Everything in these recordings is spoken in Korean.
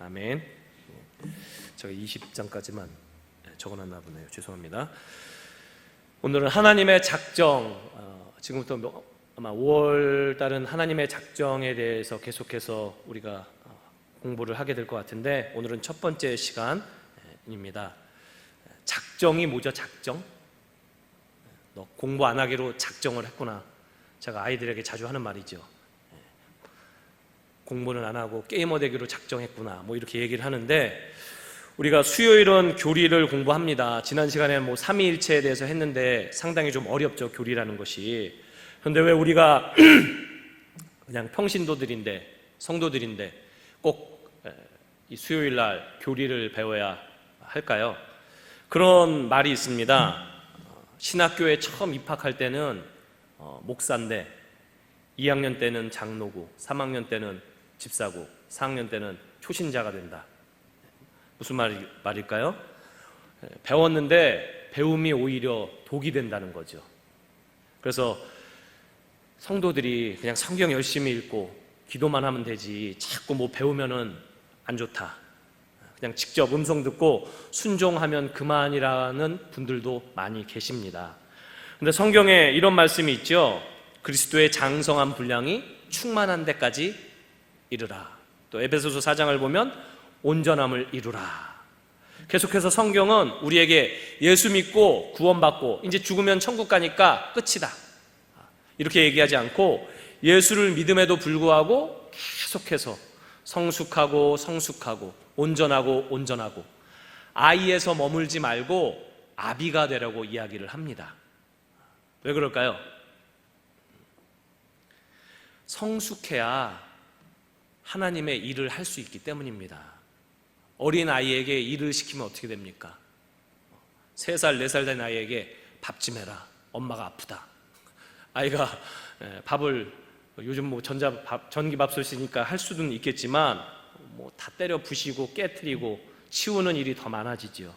아멘. 제가 20장까지만 적어놨나 보네요. 죄송합니다. 오늘은 하나님의 작정, 지금부터 아마 5월 달은 하나님의 작정에 대해서 계속해서 우리가 공부를 하게 될 것 같은데, 오늘은 첫 번째 시간입니다. 작정이 뭐죠? 작정? 너 공부 안 하기로 작정을 했구나. 제가 아이들에게 자주 하는 말이죠. 공부는 안 하고 게이머 되기로 작정했구나, 뭐 이렇게 얘기를 하는데, 우리가 수요일은 교리를 공부합니다. 지난 시간에 뭐 삼위일체에 대해서 했는데 상당히 좀 어렵죠, 교리라는 것이. 그런데 왜 우리가 그냥 평신도들인데, 성도들인데 꼭 이 수요일 날 교리를 배워야 할까요? 그런 말이 있습니다. 신학교에 처음 입학할 때는 목사인데, 2학년 때는 장로고, 3학년 때는 집사고, 4학년 때는 초신자가 된다. 무슨 말일까요? 배웠는데 배움이 오히려 독이 된다는 거죠. 그래서 성도들이 그냥 성경 열심히 읽고 기도만 하면 되지, 자꾸 뭐 배우면은 안 좋다, 그냥 직접 음성 듣고 순종하면 그만이라는 분들도 많이 계십니다. 근데 성경에 이런 말씀이 있죠. 그리스도의 장성한 분량이 충만한 데까지 이르라. 또 에베소서 4장을 보면 온전함을 이루라. 계속해서 성경은 우리에게 예수 믿고 구원받고 이제 죽으면 천국 가니까 끝이다, 이렇게 얘기하지 않고, 예수를 믿음에도 불구하고 계속해서 성숙하고 성숙하고 온전하고 온전하고, 아이에서 머물지 말고 아비가 되라고 이야기를 합니다. 왜 그럴까요? 성숙해야 하나님의 일을 할 수 있기 때문입니다. 어린 아이에게 일을 시키면 어떻게 됩니까? 3살, 4살 된 아이에게 밥 좀 해라. 엄마가 아프다. 아이가 밥을, 요즘 뭐 전기밥솥 쓰니까 할 수는 있겠지만 뭐 다 때려 부시고 깨트리고 치우는 일이 더 많아지죠.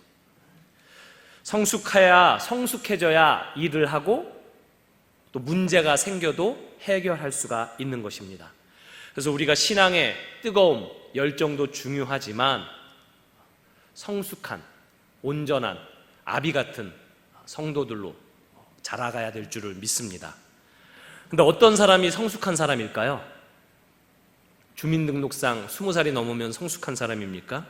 성숙해져야 일을 하고, 또 문제가 생겨도 해결할 수가 있는 것입니다. 그래서 우리가 신앙의 뜨거움, 열정도 중요하지만 성숙한, 온전한 아비 같은 성도들로 자라가야 될 줄을 믿습니다. 근데 어떤 사람이 성숙한 사람일까요? 주민등록상 20살이 넘으면 성숙한 사람입니까?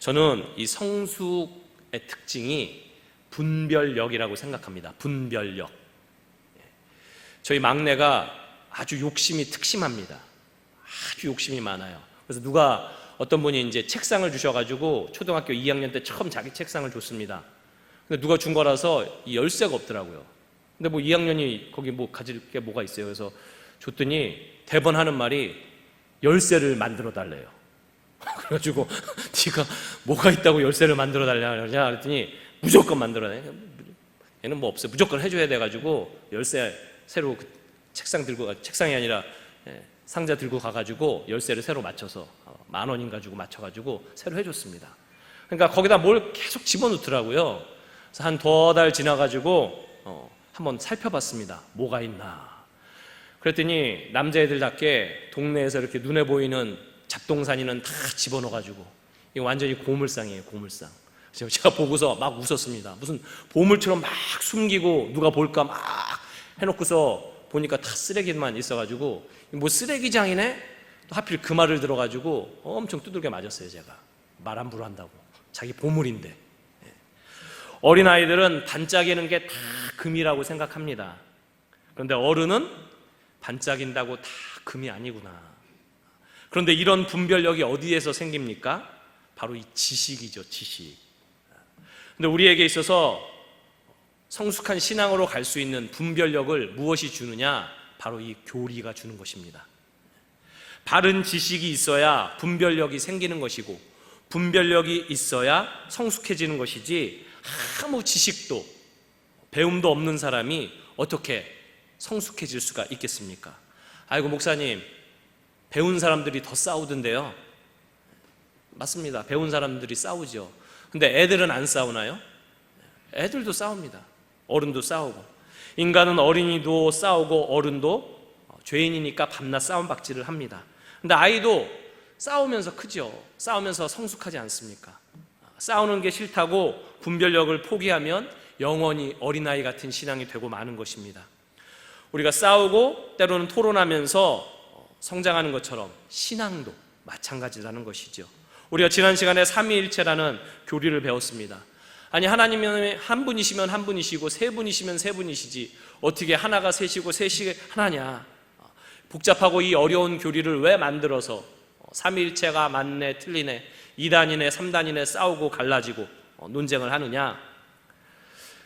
저는 이 성숙의 특징이 분별력이라고 생각합니다. 분별력. 저희 막내가 아주 욕심이 특심합니다. 아주 욕심이 많아요. 그래서 어떤 분이 이제 책상을 주셔가지고 초등학교 2학년 때 처음 자기 책상을 줬습니다. 근데 누가 준 거라서 이 열쇠가 없더라고요. 근데 뭐 2학년이 거기 뭐 가질 게 뭐가 있어요. 그래서 줬더니 대번 하는 말이 열쇠를 만들어 달래요. 그래가지고 네가 뭐가 있다고 열쇠를 만들어 달라냐 그랬더니 무조건 만들어내. 얘는 뭐 없어요. 무조건 해줘야 돼가지고 열쇠 새로 책상이 아니라 상자 들고 가가지고 열쇠를 새로 맞춰서 10,000원인 가지고 맞춰가지고 새로 해줬습니다. 그러니까 거기다 뭘 계속 집어넣더라고요. 그래서 한 2달 지나가지고 한번 살펴봤습니다. 뭐가 있나. 그랬더니 남자애들답게 동네에서 이렇게 눈에 보이는 잡동사니는 다 집어넣어가지고, 이거 완전히 고물상이에요, 고물상. 제가 보고서 막 웃었습니다. 무슨 보물처럼 막 숨기고 누가 볼까 막 해놓고서 보니까 다 쓰레기만 있어가지고, 뭐 쓰레기장이네? 또 하필 그 말을 들어가지고 엄청 두들겨 맞았어요. 제가 말 함부로 한다고. 자기 보물인데. 어린아이들은 반짝이는 게 다 금이라고 생각합니다. 그런데 어른은 반짝인다고 다 금이 아니구나. 그런데 이런 분별력이 어디에서 생깁니까? 바로 이 지식이죠, 지식. 근데 우리에게 있어서 성숙한 신앙으로 갈 수 있는 분별력을 무엇이 주느냐? 바로 이 교리가 주는 것입니다. 바른 지식이 있어야 분별력이 생기는 것이고, 분별력이 있어야 성숙해지는 것이지, 아무 지식도 배움도 없는 사람이 어떻게 성숙해질 수가 있겠습니까? 아이고 목사님, 배운 사람들이 더 싸우던데요. 맞습니다. 배운 사람들이 싸우죠. 근데 애들은 안 싸우나요? 애들도 싸웁니다. 어른도 싸우고. 인간은 어린이도 싸우고 어른도 죄인이니까 밤낮 싸움박질을 합니다. 근데 아이도 싸우면서 크죠. 싸우면서 성숙하지 않습니까? 싸우는 게 싫다고 분별력을 포기하면 영원히 어린아이 같은 신앙이 되고 마는 것입니다. 우리가 싸우고 때로는 토론하면서 성장하는 것처럼 신앙도 마찬가지라는 것이죠. 우리가 지난 시간에 삼위일체라는 교리를 배웠습니다. 아니, 하나님은 한 분이시면 한 분이시고 세 분이시면 세 분이시지 어떻게 하나가 셋이고 셋이 하나냐. 복잡하고 이 어려운 교리를 왜 만들어서 삼위일체가 맞네 틀리네 2단이네 3단이네 싸우고 갈라지고 논쟁을 하느냐.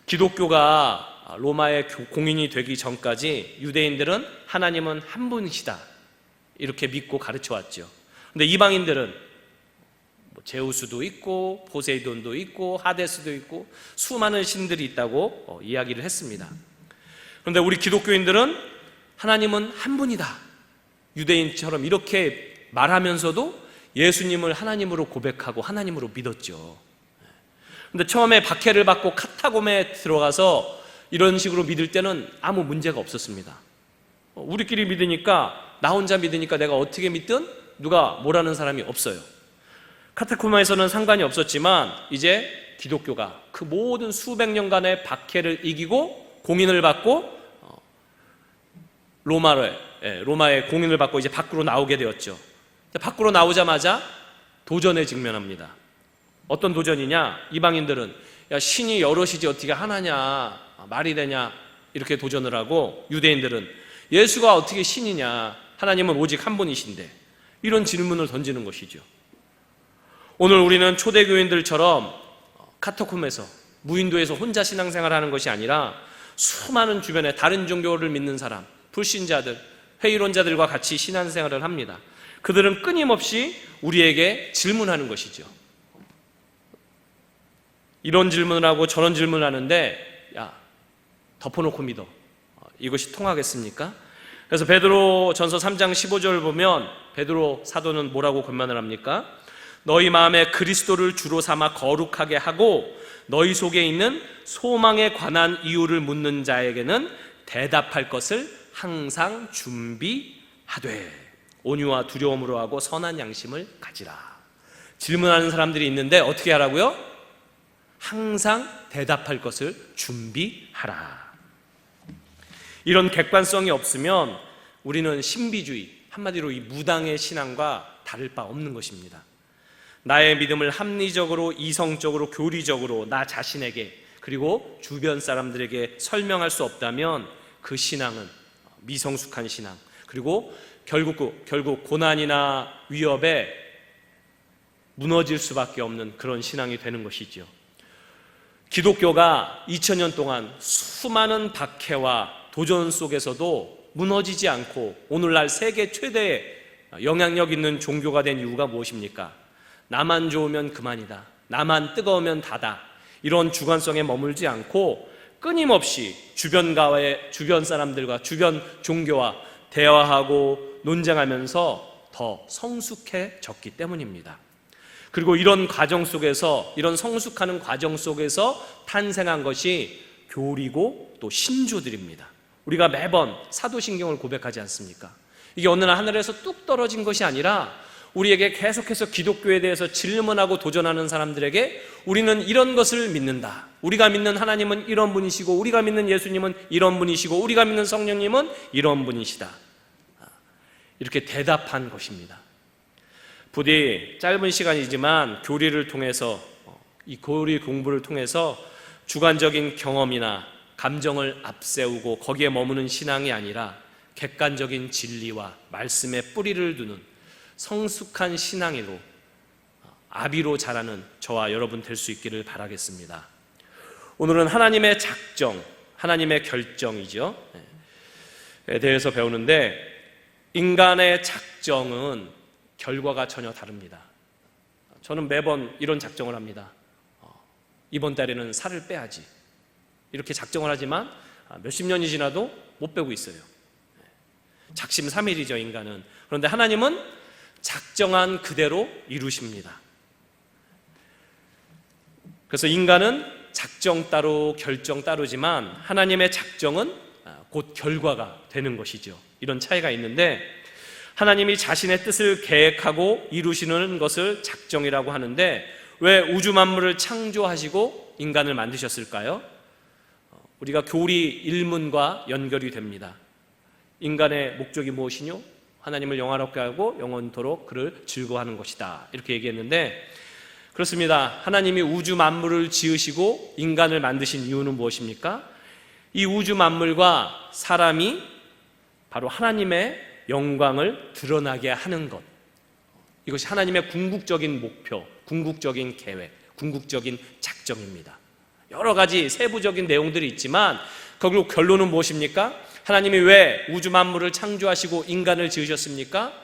기독교가 로마의 공인이 되기 전까지 유대인들은 하나님은 한 분이시다 이렇게 믿고 가르쳐 왔죠. 근데 이방인들은 제우스도 있고 포세이돈도 있고 하데스도 있고 수많은 신들이 있다고 이야기를 했습니다. 그런데 우리 기독교인들은 하나님은 한 분이다 유대인처럼 이렇게 말하면서도 예수님을 하나님으로 고백하고 하나님으로 믿었죠. 그런데 처음에 박해를 받고 카타콤에 들어가서 이런 식으로 믿을 때는 아무 문제가 없었습니다. 우리끼리 믿으니까 나 혼자 믿으니까 내가 어떻게 믿든 누가 뭐라는 사람이 없어요. 카타콤에서는 상관이 없었지만 이제 기독교가 그 모든 수백 년간의 박해를 이기고 공인을 받고 로마의 공인을 받고 이제 밖으로 나오게 되었죠. 밖으로 나오자마자 도전에 직면합니다. 어떤 도전이냐? 이방인들은 야, 신이 여럿이지 어떻게 하나냐, 말이 되냐 이렇게 도전을 하고, 유대인들은 예수가 어떻게 신이냐, 하나님은 오직 한 분이신데, 이런 질문을 던지는 것이죠. 오늘 우리는 초대교인들처럼 카타콤에서 무인도에서 혼자 신앙생활하는 것이 아니라 수많은 주변에 다른 종교를 믿는 사람, 불신자들, 회의론자들과 같이 신앙생활을 합니다. 그들은 끊임없이 우리에게 질문하는 것이죠. 이런 질문을 하고 저런 질문을 하는데, 야, 덮어놓고 믿어. 이것이 통하겠습니까? 그래서 베드로 전서 3장 15절을 보면 베드로 사도는 뭐라고 권면을 합니까? 너희 마음에 그리스도를 주로 삼아 거룩하게 하고 너희 속에 있는 소망에 관한 이유를 묻는 자에게는 대답할 것을 항상 준비하되 온유와 두려움으로 하고 선한 양심을 가지라. 질문하는 사람들이 있는데 어떻게 하라고요? 항상 대답할 것을 준비하라. 이런 객관성이 없으면 우리는 신비주의, 한마디로 이 무당의 신앙과 다를 바 없는 것입니다. 나의 믿음을 합리적으로, 이성적으로, 교리적으로 나 자신에게 그리고 주변 사람들에게 설명할 수 없다면 그 신앙은 미성숙한 신앙, 그리고 결국 고난이나 위협에 무너질 수밖에 없는 그런 신앙이 되는 것이죠. 기독교가 2000년 동안 수많은 박해와 도전 속에서도 무너지지 않고 오늘날 세계 최대의 영향력 있는 종교가 된 이유가 무엇입니까? 나만 좋으면 그만이다, 나만 뜨거우면 다다, 이런 주관성에 머물지 않고 끊임없이 주변 사람들과 주변 종교와 대화하고 논쟁하면서 더 성숙해졌기 때문입니다. 그리고 이런 과정 속에서, 이런 성숙하는 과정 속에서 탄생한 것이 교리고 또 신조들입니다. 우리가 매번 사도신경을 고백하지 않습니까? 이게 어느 날 하늘에서 뚝 떨어진 것이 아니라 우리에게 계속해서 기독교에 대해서 질문하고 도전하는 사람들에게 우리는 이런 것을 믿는다, 우리가 믿는 하나님은 이런 분이시고, 우리가 믿는 예수님은 이런 분이시고, 우리가 믿는 성령님은 이런 분이시다, 이렇게 대답한 것입니다. 부디 짧은 시간이지만 교리를 통해서, 이 교리 공부를 통해서 주관적인 경험이나 감정을 앞세우고 거기에 머무는 신앙이 아니라 객관적인 진리와 말씀에 뿌리를 두는 성숙한 신앙으로 아비로 자라는 저와 여러분 될 수 있기를 바라겠습니다. 오늘은 하나님의 작정, 하나님의 결정이죠, 에 대해서 배우는데, 인간의 작정은 결과가 전혀 다릅니다. 저는 매번 이런 작정을 합니다. 이번 달에는 살을 빼야지, 이렇게 작정을 하지만 몇십 년이 지나도 못 빼고 있어요. 작심삼일이죠, 인간은. 그런데 하나님은 작정한 그대로 이루십니다. 그래서 인간은 작정 따로 결정 따로지만 하나님의 작정은 곧 결과가 되는 것이죠. 이런 차이가 있는데, 하나님이 자신의 뜻을 계획하고 이루시는 것을 작정이라고 하는데 왜 우주 만물을 창조하시고 인간을 만드셨을까요? 우리가 교리 일문과 연결이 됩니다. 인간의 목적이 무엇이뇨? 하나님을 영화롭게 하고 영원토록 그를 즐거워하는 것이다, 이렇게 얘기했는데 그렇습니다. 하나님이 우주 만물을 지으시고 인간을 만드신 이유는 무엇입니까? 이 우주 만물과 사람이 바로 하나님의 영광을 드러나게 하는 것, 이것이 하나님의 궁극적인 목표, 궁극적인 계획, 궁극적인 작정입니다. 여러 가지 세부적인 내용들이 있지만 결국 결론은 무엇입니까? 하나님이 왜 우주 만물을 창조하시고 인간을 지으셨습니까?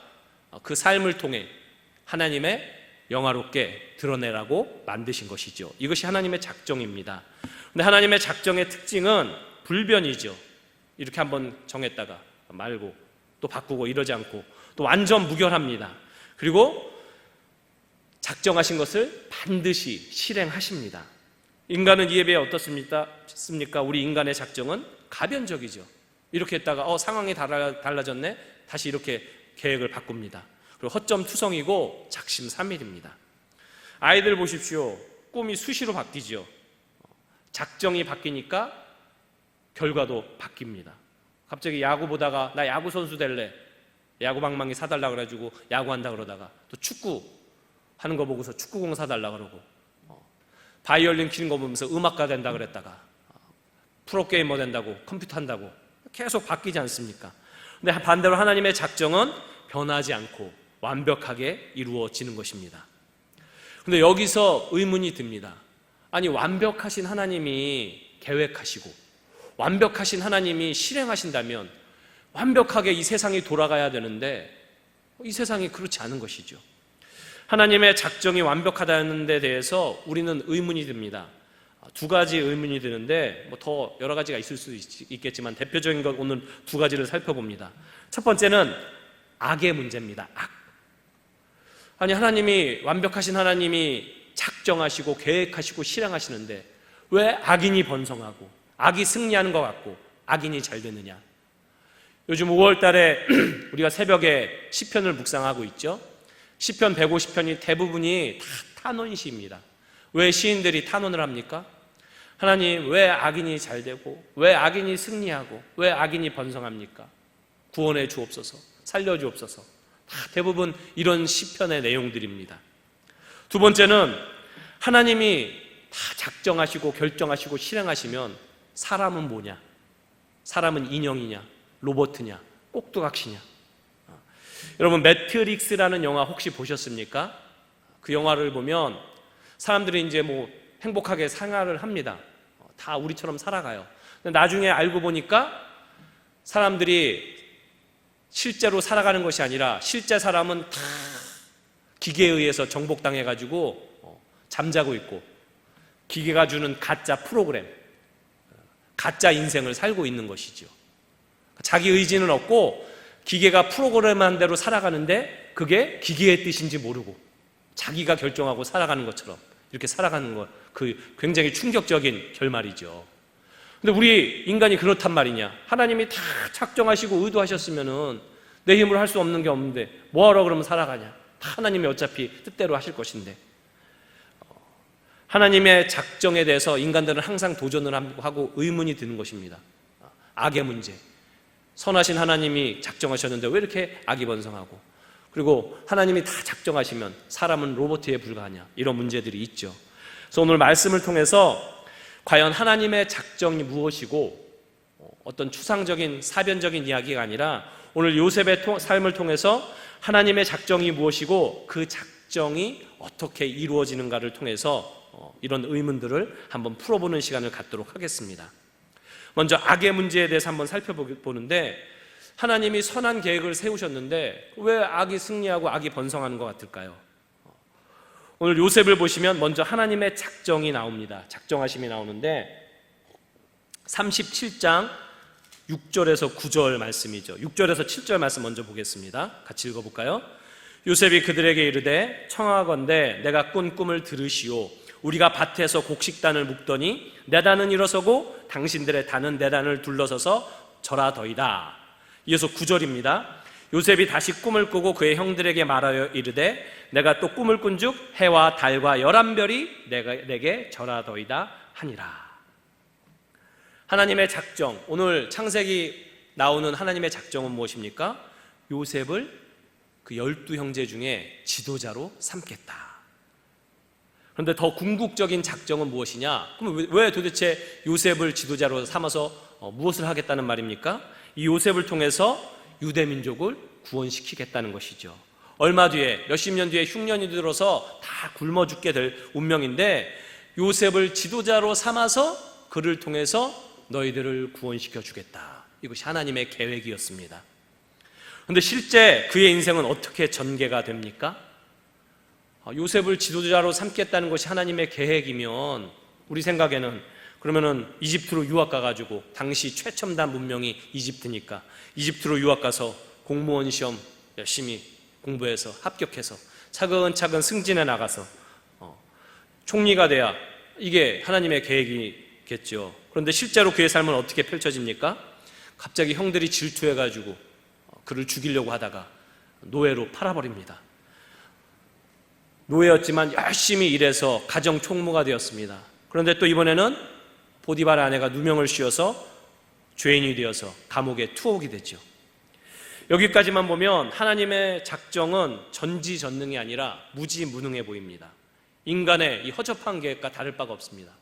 그 삶을 통해 하나님의 영화롭게 드러내라고 만드신 것이죠. 이것이 하나님의 작정입니다. 근데 하나님의 작정의 특징은 불변이죠. 이렇게 한번 정했다가 말고 또 바꾸고 이러지 않고 또 완전 무결합니다. 그리고 작정하신 것을 반드시 실행하십니다. 인간은 이에 비해 어떻습니까? 우리 인간의 작정은 가변적이죠. 이렇게 했다가 상황이 달라졌네, 다시 이렇게 계획을 바꿉니다. 그리고 허점투성이고 작심삼일입니다. 아이들 보십시오. 꿈이 수시로 바뀌죠. 작정이 바뀌니까 결과도 바뀝니다. 갑자기 야구 보다가 나 야구 선수 될래, 야구 방망이 사달라 그래가지고 야구한다 그러다가 또 축구 하는 거 보고서 축구공 사달라 그러고, 바이올린 키는 거 보면서 음악가 된다 그랬다가 프로게이머 된다고, 컴퓨터 한다고 계속 바뀌지 않습니까? 근데 반대로 하나님의 작정은 변하지 않고 완벽하게 이루어지는 것입니다. 근데 여기서 의문이 듭니다. 아니, 완벽하신 하나님이 계획하시고 완벽하신 하나님이 실행하신다면 완벽하게 이 세상이 돌아가야 되는데 이 세상이 그렇지 않은 것이죠. 하나님의 작정이 완벽하다는 데 대해서 우리는 의문이 듭니다. 두 가지 의문이 드는데 더 여러 가지가 있을 수 있겠지만 대표적인 것 오늘 두 가지를 살펴봅니다. 첫 번째는 악의 문제입니다. 악. 아니, 하나님이 완벽하신 하나님이 작정하시고 계획하시고 실행하시는데 왜 악인이 번성하고 악이 승리하는 것 같고 악인이 잘 되느냐? 요즘 5월 달에 우리가 새벽에 시편을 묵상하고 있죠. 시편 150편이 대부분이 다 탄원시입니다. 왜 시인들이 탄원을 합니까? 하나님, 왜 악인이 잘 되고 왜 악인이 승리하고 왜 악인이 번성합니까? 구원해 주옵소서, 살려 주옵소서. 다 대부분 이런 시편의 내용들입니다. 두 번째는 하나님이 다 작정하시고 결정하시고 실행하시면 사람은 뭐냐? 사람은 인형이냐? 로봇이냐? 꼭두각시냐? 여러분, 매트릭스라는 영화 혹시 보셨습니까? 그 영화를 보면 사람들이 이제 행복하게 생활을 합니다. 다 우리처럼 살아가요. 근데 나중에 알고 보니까 사람들이 실제로 살아가는 것이 아니라 실제 사람은 다 기계에 의해서 정복당해가지고 잠자고 있고 기계가 주는 가짜 프로그램, 가짜 인생을 살고 있는 것이죠. 자기 의지는 없고 기계가 프로그램한 대로 살아가는데 그게 기계의 뜻인지 모르고 자기가 결정하고 살아가는 것처럼 이렇게 살아가는 것, 그 굉장히 충격적인 결말이죠. 근데 우리 인간이 그렇단 말이냐? 하나님이 다 작정하시고 의도하셨으면은 내 힘으로 할 수 없는 게 없는데 뭐하러 그러면 살아가냐? 다 하나님이 어차피 뜻대로 하실 것인데. 하나님의 작정에 대해서 인간들은 항상 도전을 하고 의문이 드는 것입니다. 악의 문제. 선하신 하나님이 작정하셨는데 왜 이렇게 악이 번성하고, 그리고 하나님이 다 작정하시면 사람은 로봇에 불과하냐, 이런 문제들이 있죠. 그래서 오늘 말씀을 통해서 과연 하나님의 작정이 무엇이고 어떤 추상적인 사변적인 이야기가 아니라 오늘 요셉의 삶을 통해서 하나님의 작정이 무엇이고 그 작정이 어떻게 이루어지는가를 통해서 이런 의문들을 한번 풀어보는 시간을 갖도록 하겠습니다. 먼저 악의 문제에 대해서 한번 살펴보는데, 하나님이 선한 계획을 세우셨는데 왜 악이 승리하고 악이 번성하는 것 같을까요? 오늘 요셉을 보시면 먼저 하나님의 작정이 나옵니다. 작정하심이 나오는데 37장 6절에서 9절 말씀이죠. 6절에서 7절 말씀 먼저 보겠습니다. 같이 읽어볼까요? 요셉이 그들에게 이르되 청하건대 내가 꾼 꿈을 들으시오. 우리가 밭에서 곡식단을 묶더니 내 단은 일어서고 당신들의 단은 내 단을 둘러서서 절하더이다. 이어서 9절입니다. 요셉이 다시 꿈을 꾸고 그의 형들에게 말하여 이르되 내가 또 꿈을 꾼즉 해와 달과 11별이 내게 절하더이다 하니라. 하나님의 작정, 오늘 창세기 나오는 하나님의 작정은 무엇입니까? 요셉을 그 12형제 중에 지도자로 삼겠다. 그런데 더 궁극적인 작정은 무엇이냐? 그럼 왜 도대체 요셉을 지도자로 삼아서 무엇을 하겠다는 말입니까? 이 요셉을 통해서 유대민족을 구원시키겠다는 것이죠. 얼마 뒤에, 몇십 년 뒤에 흉년이 들어서 다 굶어 죽게 될 운명인데 요셉을 지도자로 삼아서 그를 통해서 너희들을 구원시켜 주겠다. 이것이 하나님의 계획이었습니다. 그런데 실제 그의 인생은 어떻게 전개가 됩니까? 요셉을 지도자로 삼겠다는 것이 하나님의 계획이면 우리 생각에는 그러면은 이집트로 유학 가가지고, 당시 최첨단 문명이 이집트니까 이집트로 유학 가서 공무원 시험 열심히 공부해서 합격해서 차근차근 승진해 나가서 총리가 돼야 이게 하나님의 계획이겠죠. 그런데 실제로 그의 삶은 어떻게 펼쳐집니까? 갑자기 형들이 질투해가지고 그를 죽이려고 하다가 노예로 팔아버립니다. 노예였지만 열심히 일해서 가정 총무가 되었습니다. 그런데 또 이번에는 보디발의 아내가 누명을 씌워서 죄인이 되어서 감옥에 투옥이 됐죠. 여기까지만 보면 하나님의 작정은 전지전능이 아니라 무지무능해 보입니다. 인간의 이 허접한 계획과 다를 바가 없습니다.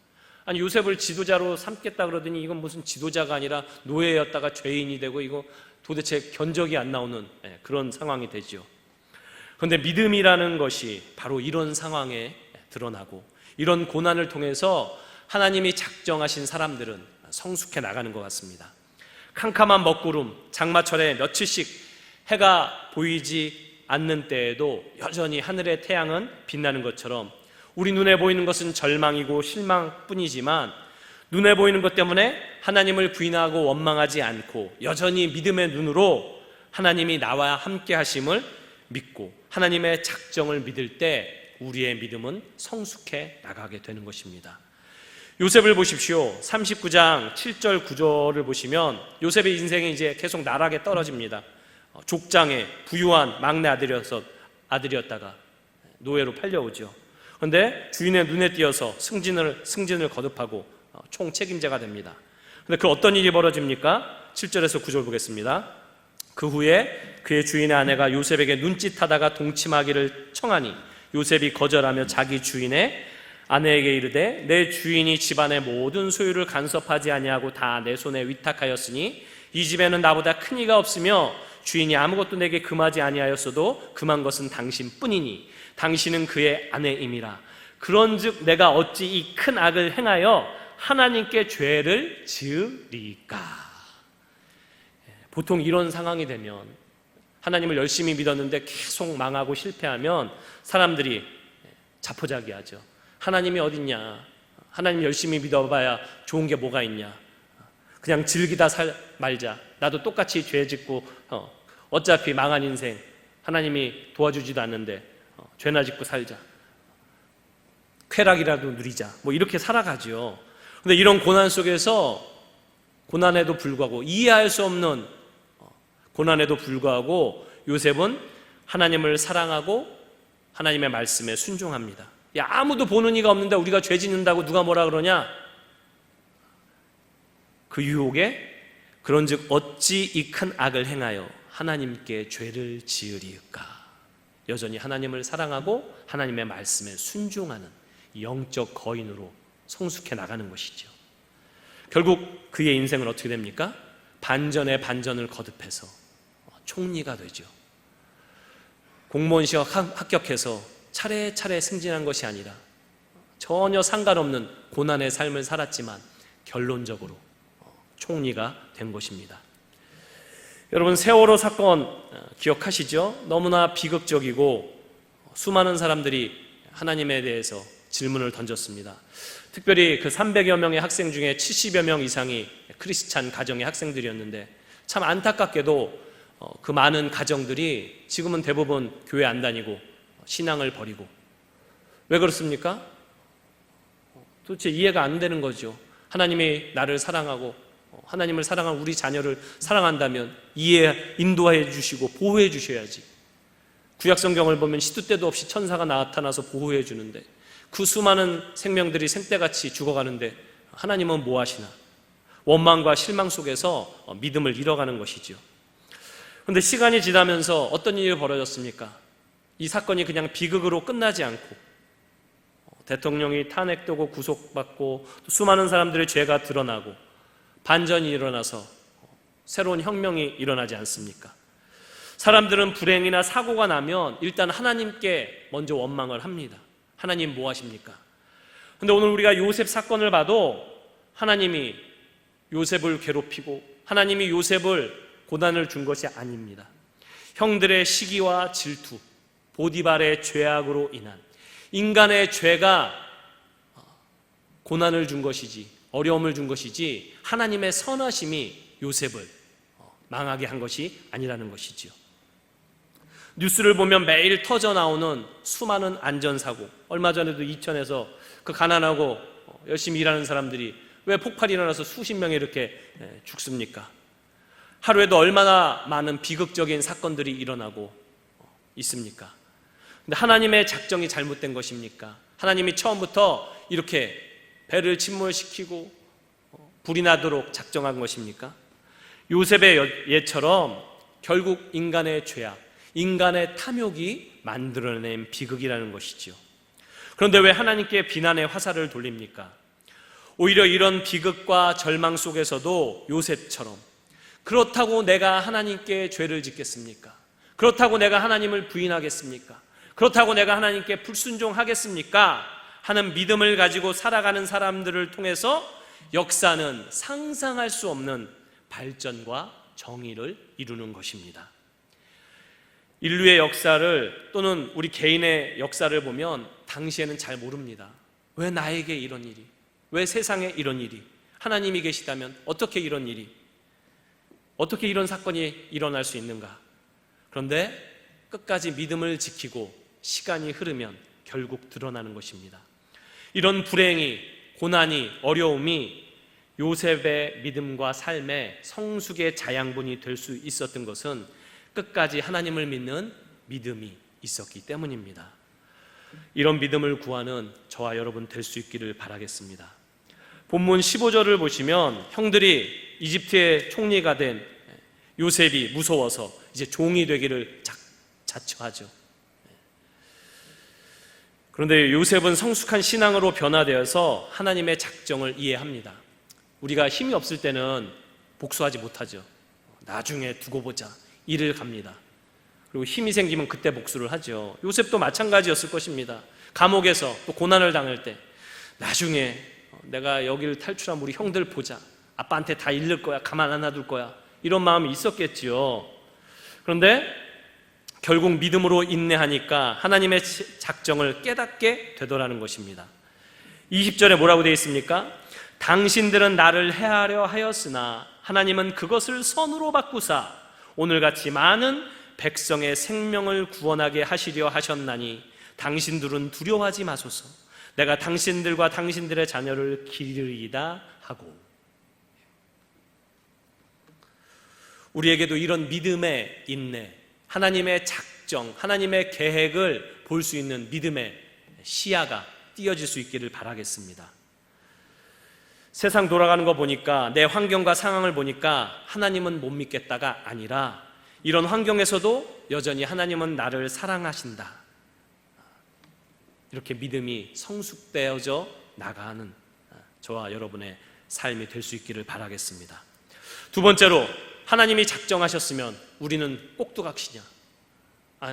아니, 요셉을 지도자로 삼겠다 그러더니 이건 무슨 지도자가 아니라 노예였다가 죄인이 되고, 이거 도대체 견적이 안 나오는 그런 상황이 되죠. 그런데 믿음이라는 것이 바로 이런 상황에 드러나고, 이런 고난을 통해서 하나님이 작정하신 사람들은 성숙해 나가는 것 같습니다. 캄캄한 먹구름, 장마철에 며칠씩 해가 보이지 않는 때에도 여전히 하늘의 태양은 빛나는 것처럼 우리 눈에 보이는 것은 절망이고 실망뿐이지만 눈에 보이는 것 때문에 하나님을 부인하고 원망하지 않고 여전히 믿음의 눈으로 하나님이 나와 함께 하심을 믿고 하나님의 작정을 믿을 때 우리의 믿음은 성숙해 나가게 되는 것입니다. 요셉을 보십시오. 39장 7절 9절을 보시면 요셉의 인생이 이제 계속 나락에 떨어집니다. 족장에 부유한 막내 아들이었다가 노예로 팔려오죠. 그런데 주인의 눈에 띄어서 승진을 거듭하고 총 책임자가 됩니다. 그런데 그 어떤 일이 벌어집니까? 7절에서 9절 보겠습니다. 그 후에 그의 주인의 아내가 요셉에게 눈짓하다가 동침하기를 청하니 요셉이 거절하며 자기 주인의 아내에게 이르되 내 주인이 집안의 모든 소유를 간섭하지 아니하고 다 내 손에 위탁하였으니 이 집에는 나보다 큰 이가 없으며 주인이 아무것도 내게 금하지 아니하였어도 금한 것은 당신뿐이니 당신은 그의 아내임이라. 그런즉 내가 어찌 이 큰 악을 행하여 하나님께 죄를 지으리까. 보통 이런 상황이 되면, 하나님을 열심히 믿었는데 계속 망하고 실패하면 사람들이 자포자기하죠. 하나님이 어딨냐, 하나님 열심히 믿어봐야 좋은 게 뭐가 있냐, 그냥 즐기다 말자, 나도 똑같이 죄 짓고 어차피 망한 인생 하나님이 도와주지도 않는데 죄나 짓고 살자, 쾌락이라도 누리자, 뭐 이렇게 살아가죠. 그런데 이런 고난 속에서, 고난에도 불구하고, 이해할 수 없는 고난에도 불구하고 요셉은 하나님을 사랑하고 하나님의 말씀에 순종합니다. 야, 아무도 보는 이가 없는데 우리가 죄 짓는다고 누가 뭐라 그러냐? 그 유혹에 그런즉 어찌 이 큰 악을 행하여 하나님께 죄를 지으리까. 여전히 하나님을 사랑하고 하나님의 말씀에 순종하는 영적 거인으로 성숙해 나가는 것이죠. 결국 그의 인생은 어떻게 됩니까? 반전에 반전을 거듭해서 총리가 되죠. 공무원 시험 합격해서 차례차례 승진한 것이 아니라 전혀 상관없는 고난의 삶을 살았지만 결론적으로 총리가 된 것입니다. 여러분, 세월호 사건 기억하시죠? 너무나 비극적이고 수많은 사람들이 하나님에 대해서 질문을 던졌습니다. 특별히 그 300여 명의 학생 중에 70여 명 이상이 크리스찬 가정의 학생들이었는데, 참 안타깝게도 그 많은 가정들이 지금은 대부분 교회 안 다니고 신앙을 버리고. 왜 그렇습니까? 도대체 이해가 안 되는 거죠. 하나님이 나를 사랑하고 하나님을 사랑한 우리 자녀를 사랑한다면 인도해 주시고 보호해 주셔야지. 구약성경을 보면 시도 때도 없이 천사가 나타나서 보호해 주는데 그 수많은 생명들이 생떼같이 죽어가는데 하나님은 뭐 하시나? 원망과 실망 속에서 믿음을 잃어가는 것이죠. 그런데 시간이 지나면서 어떤 일이 벌어졌습니까? 이 사건이 그냥 비극으로 끝나지 않고 대통령이 탄핵되고 구속받고 또 수많은 사람들의 죄가 드러나고 반전이 일어나서 새로운 혁명이 일어나지 않습니까? 사람들은 불행이나 사고가 나면 일단 하나님께 먼저 원망을 합니다. 하나님 뭐 하십니까? 그런데 오늘 우리가 요셉 사건을 봐도 하나님이 요셉을 괴롭히고 하나님이 요셉을 고난을 준 것이 아닙니다. 형들의 시기와 질투, 보디발의 죄악으로 인한 인간의 죄가 고난을 준 것이지, 어려움을 준 것이지 하나님의 선하심이 요셉을 망하게 한 것이 아니라는 것이지요. 뉴스를 보면 매일 터져 나오는 수많은 안전사고, 얼마 전에도 이천에서 그 가난하고 열심히 일하는 사람들이 왜 폭발이 일어나서 수십 명이 이렇게 죽습니까? 하루에도 얼마나 많은 비극적인 사건들이 일어나고 있습니까? 근데 하나님의 작정이 잘못된 것입니까? 하나님이 처음부터 이렇게 배를 침몰시키고 불이 나도록 작정한 것입니까? 요셉의 예처럼 결국 인간의 죄악, 인간의 탐욕이 만들어낸 비극이라는 것이죠. 그런데 왜 하나님께 비난의 화살을 돌립니까? 오히려 이런 비극과 절망 속에서도 요셉처럼 그렇다고 내가 하나님께 죄를 짓겠습니까? 그렇다고 내가 하나님을 부인하겠습니까? 그렇다고 내가 하나님께 불순종하겠습니까? 하는 믿음을 가지고 살아가는 사람들을 통해서 역사는 상상할 수 없는 발전과 정의를 이루는 것입니다. 인류의 역사를 또는 우리 개인의 역사를 보면 당시에는 잘 모릅니다. 왜 나에게 이런 일이? 왜 세상에 이런 일이? 하나님이 계시다면 어떻게 이런 일이? 어떻게 이런 사건이 일어날 수 있는가? 그런데 끝까지 믿음을 지키고 시간이 흐르면 결국 드러나는 것입니다. 이런 불행이, 고난이, 어려움이 요셉의 믿음과 삶의 성숙의 자양분이 될 수 있었던 것은 끝까지 하나님을 믿는 믿음이 있었기 때문입니다. 이런 믿음을 구하는 저와 여러분 될 수 있기를 바라겠습니다. 본문 15절을 보시면 형들이 이집트의 총리가 된 요셉이 무서워서 이제 종이 되기를 자처하죠. 그런데 요셉은 성숙한 신앙으로 변화되어서 하나님의 작정을 이해합니다. 우리가 힘이 없을 때는 복수하지 못하죠. 나중에 두고 보자, 이를 갑니다. 그리고 힘이 생기면 그때 복수를 하죠. 요셉도 마찬가지였을 것입니다. 감옥에서 또 고난을 당할 때 나중에 내가 여기를 탈출하면 우리 형들 보자, 아빠한테 다 잃을 거야, 가만 안 놔둘 거야, 이런 마음이 있었겠지요. 그런데 결국 믿음으로 인내하니까 하나님의 작정을 깨닫게 되더라는 것입니다. 20절에 뭐라고 되어 있습니까? 당신들은 나를 해하려 하였으나 하나님은 그것을 선으로 바꾸사 오늘같이 많은 백성의 생명을 구원하게 하시려 하셨나니 당신들은 두려워하지 마소서. 내가 당신들과 당신들의 자녀를 기르리이다 하고. 우리에게도 이런 믿음의 인내, 하나님의 작정, 하나님의 계획을 볼 수 있는 믿음의 시야가 띄어질 수 있기를 바라겠습니다. 세상 돌아가는 거 보니까, 내 환경과 상황을 보니까 하나님은 못 믿겠다가 아니라 이런 환경에서도 여전히 하나님은 나를 사랑하신다, 이렇게 믿음이 성숙되어져 나가는 저와 여러분의 삶이 될 수 있기를 바라겠습니다. 두 번째로, 하나님이 작정하셨으면 우리는 꼭두각시냐?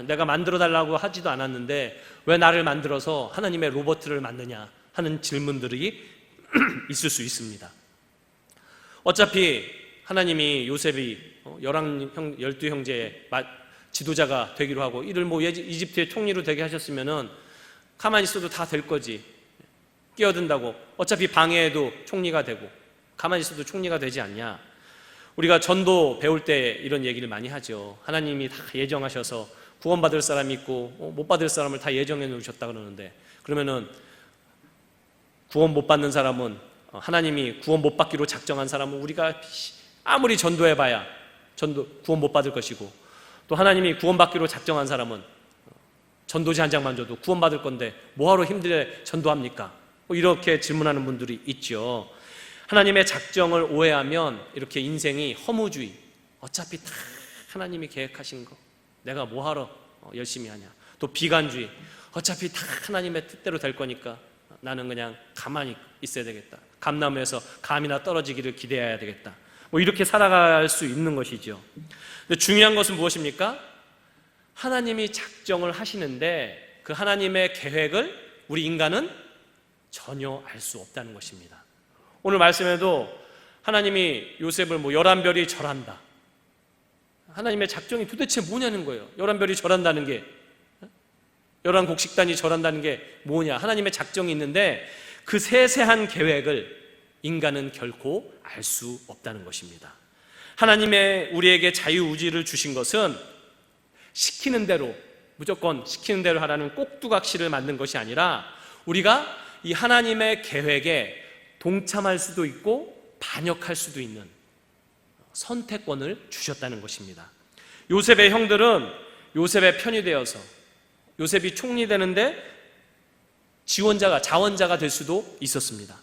내가 만들어달라고 하지도 않았는데 왜 나를 만들어서 하나님의 로봇을 만드냐 하는 질문들이 있을 수 있습니다. 어차피 하나님이 요셉이 12형제의 지도자가 되기로 하고 이를 이집트의 총리로 되게 하셨으면은 가만히 있어도 다 될 거지. 끼어든다고 어차피 방해해도 총리가 되고 가만히 있어도 총리가 되지 않냐. 우리가 전도 배울 때 이런 얘기를 많이 하죠. 하나님이 다 예정하셔서 구원받을 사람이 있고 못 받을 사람을 다 예정해 놓으셨다 그러는데, 그러면은 구원 못 받는 사람은 하나님이 구원 못 받기로 작정한 사람은 우리가 아무리 전도해봐야 구원 못 받을 것이고, 또 하나님이 구원받기로 작정한 사람은 전도지 한 장만 줘도 구원받을 건데 뭐하러 힘들게 전도합니까? 이렇게 질문하는 분들이 있죠. 하나님의 작정을 오해하면 이렇게 인생이 허무주의, 어차피 다 하나님이 계획하신 거 내가 뭐하러 열심히 하냐, 또 비관주의, 어차피 다 하나님의 뜻대로 될 거니까 나는 그냥 가만히 있어야 되겠다, 감나무에서 감이나 떨어지기를 기대해야 되겠다, 이렇게 살아갈 수 있는 것이죠. 근데 중요한 것은 무엇입니까? 하나님이 작정을 하시는데 그 하나님의 계획을 우리 인간은 전혀 알 수 없다는 것입니다. 오늘 말씀에도 하나님이 요셉을 11별이 절한다, 하나님의 작정이 도대체 뭐냐는 거예요. 11별이 절한다는 게, 11곡식단이 절한다는 게 뭐냐, 하나님의 작정이 있는데 그 세세한 계획을 인간은 결코 알 수 없다는 것입니다. 하나님의 우리에게 자유의지를 주신 것은 시키는 대로, 무조건 시키는 대로 하라는 꼭두각시를 만든 것이 아니라 우리가 이 하나님의 계획에 동참할 수도 있고 반역할 수도 있는 선택권을 주셨다는 것입니다. 요셉의 형들은 요셉의 편이 되어서 요셉이 총리 되는데 자원자가 될 수도 있었습니다.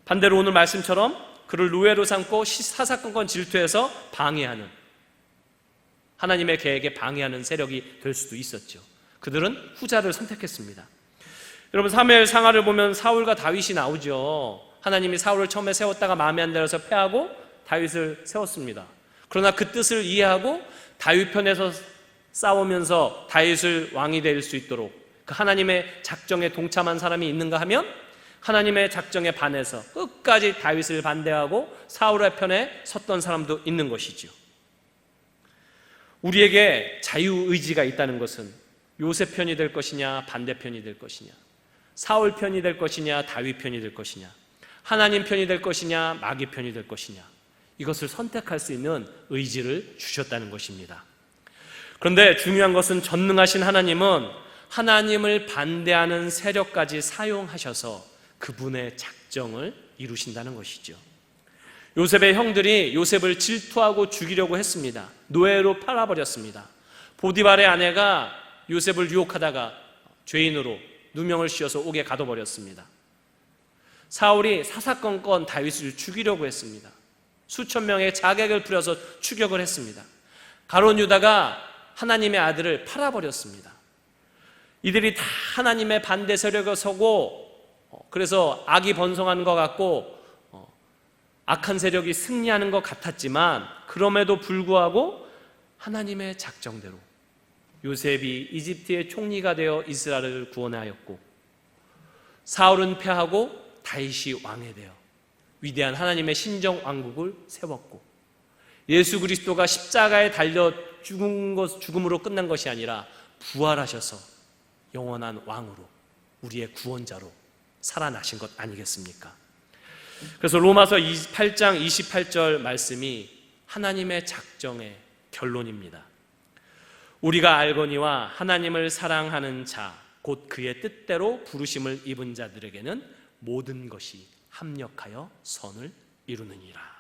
반대로 오늘 말씀처럼 그를 노예로 삼고 사사건건 질투해서 방해하는, 하나님의 계획에 방해하는 세력이 될 수도 있었죠. 그들은 후자를 선택했습니다. 여러분, 사무엘 상하를 보면 사울과 다윗이 나오죠. 하나님이 사울을 처음에 세웠다가 마음에 안 들어서 패하고 다윗을 세웠습니다. 그러나 그 뜻을 이해하고 다윗 편에서 싸우면서 다윗을 왕이 될 수 있도록 그 하나님의 작정에 동참한 사람이 있는가 하면 하나님의 작정에 반해서 끝까지 다윗을 반대하고 사울의 편에 섰던 사람도 있는 것이죠. 우리에게 자유의지가 있다는 것은 요셉 편이 될 것이냐 반대편이 될 것이냐, 사울 편이 될 것이냐 다윗 편이 될 것이냐, 하나님 편이 될 것이냐 마귀 편이 될 것이냐, 이것을 선택할 수 있는 의지를 주셨다는 것입니다. 그런데 중요한 것은 전능하신 하나님은 하나님을 반대하는 세력까지 사용하셔서 그분의 작정을 이루신다는 것이죠. 요셉의 형들이 요셉을 질투하고 죽이려고 했습니다. 노예로 팔아버렸습니다. 보디발의 아내가 요셉을 유혹하다가 죄인으로 누명을 씌워서 옥에 가둬버렸습니다. 사울이 사사건건 다윗을 죽이려고 했습니다. 수천 명의 자객을 부려서 추격을 했습니다. 가룟 유다가 하나님의 아들을 팔아버렸습니다. 이들이 다 하나님의 반대 세력에 서고, 그래서 악이 번성하는 것 같고 악한 세력이 승리하는 것 같았지만, 그럼에도 불구하고 하나님의 작정대로 요셉이 이집트의 총리가 되어 이스라엘을 구원하였고, 사울은 패하고 다윗이 왕이 되어 위대한 하나님의 신정 왕국을 세웠고, 예수 그리스도가 십자가에 달려 죽음으로 끝난 것이 아니라 부활하셔서 영원한 왕으로 우리의 구원자로 살아나신 것 아니겠습니까? 그래서 로마서 8장 28절 말씀이 하나님의 작정의 결론입니다. 우리가 알거니와 하나님을 사랑하는 자 곧 그의 뜻대로 부르심을 입은 자들에게는 모든 것이 합력하여 선을 이루느니라.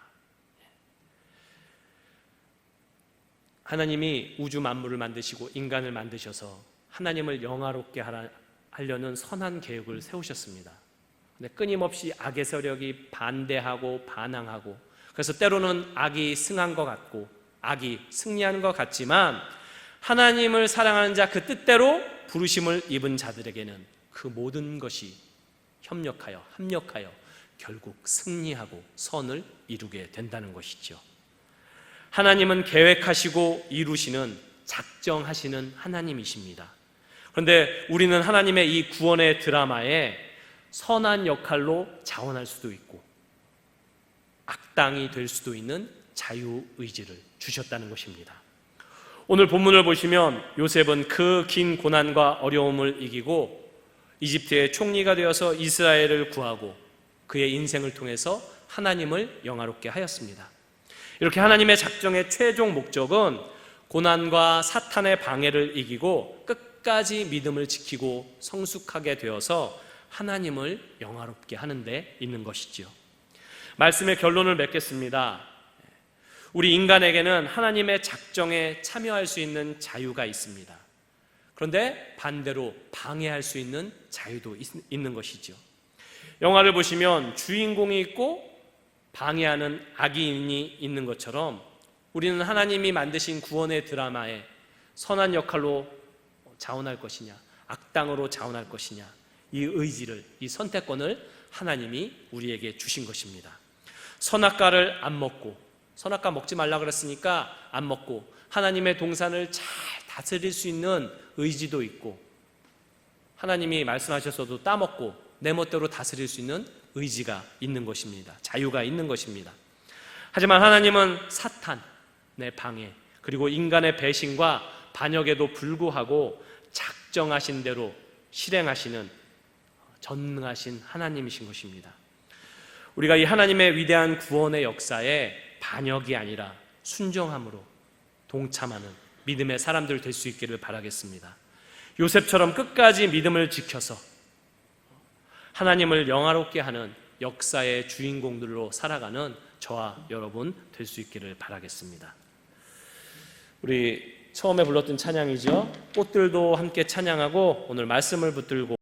하나님이 우주 만물을 만드시고 인간을 만드셔서 하나님을 영화롭게 하려는 선한 계획을 세우셨습니다. 근데 끊임없이 악의 세력이 반대하고 반항하고, 그래서 때로는 악이 승한 것 같고 악이 승리하는 것 같지만, 하나님을 사랑하는 자 그 뜻대로 부르심을 입은 자들에게는 그 모든 것이 협력하여 합력하여 결국 승리하고 선을 이루게 된다는 것이죠. 하나님은 계획하시고 이루시는, 작정하시는 하나님이십니다. 그런데 우리는 하나님의 이 구원의 드라마에 선한 역할로 자원할 수도 있고 악당이 될 수도 있는 자유의지를 주셨다는 것입니다. 오늘 본문을 보시면 요셉은 그 긴 고난과 어려움을 이기고 이집트의 총리가 되어서 이스라엘을 구하고 그의 인생을 통해서 하나님을 영화롭게 하였습니다. 이렇게 하나님의 작정의 최종 목적은 고난과 사탄의 방해를 이기고 끝까지 믿음을 지키고 성숙하게 되어서 하나님을 영화롭게 하는 데 있는 것이지요. 말씀의 결론을 맺겠습니다. 우리 인간에게는 하나님의 작정에 참여할 수 있는 자유가 있습니다. 그런데 반대로 방해할 수 있는 자유도 있는 것이죠. 영화를 보시면 주인공이 있고 방해하는 악인이 있는 것처럼 우리는 하나님이 만드신 구원의 드라마에 선한 역할로 자원할 것이냐, 악당으로 자원할 것이냐, 이 의지를, 이 선택권을 하나님이 우리에게 주신 것입니다. 선악과를 안 먹고, 선악과 먹지 말라 그랬으니까 안 먹고 하나님의 동산을 잘 다스릴 수 있는 의지도 있고, 하나님이 말씀하셨어도 따먹고 내 멋대로 다스릴 수 있는 의지가 있는 것입니다. 자유가 있는 것입니다. 하지만 하나님은 사탄의 방해, 그리고 인간의 배신과 반역에도 불구하고 작정하신 대로 실행하시는 전능하신 하나님이신 것입니다. 우리가 이 하나님의 위대한 구원의 역사에 반역이 아니라 순종함으로 동참하는 믿음의 사람들 될 수 있기를 바라겠습니다. 요셉처럼 끝까지 믿음을 지켜서 하나님을 영화롭게 하는 역사의 주인공들로 살아가는 저와 여러분 될 수 있기를 바라겠습니다. 우리 처음에 불렀던 찬양이죠. 꽃들도 함께 찬양하고 오늘 말씀을 붙들고